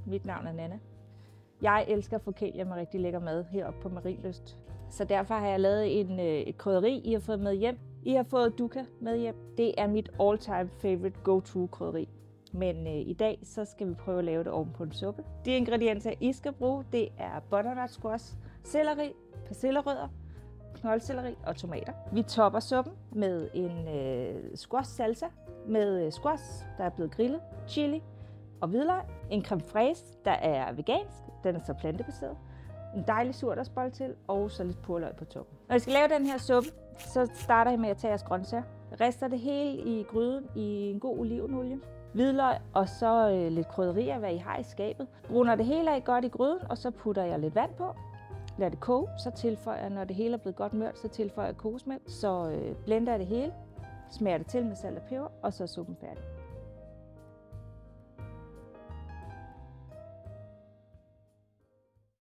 Mit navn er Nanna. Jeg elsker forkælia med rigtig lækker mad heroppe på Marienlyst. Så derfor har jeg lavet et krydderi, I har fået med hjem. I har fået dukkha med hjem. Det er mit all-time favorite go-to krydderi. Men i dag så skal vi prøve at lave det oven på en suppe. De ingredienser, I skal bruge, det er butternut squash, selleri, persillerødder, knoldselleri og tomater. Vi topper suppen med en squash salsa med squash, der er blevet grillet, chili og hvidløg, en creme fraise, der er vegansk, den er så plantebaseret, en dejlig surdejsbolle til og så lidt purløg på toppen. Når I skal lave den her suppe, så starter I med at tage jeres grøntsager. Rister det hele i gryden i en god olivenolie, hvidløg og så lidt krydderier, hvad I har i skabet. Bruner det hele af godt i gryden, og så putter jeg lidt vand på. Lad det koge, så tilføjer jeg, når det hele er blevet godt mørt, så tilføjer jeg kokosmælk. Så blender jeg det hele, smager det til med salt og peber, og så er suppen færdig.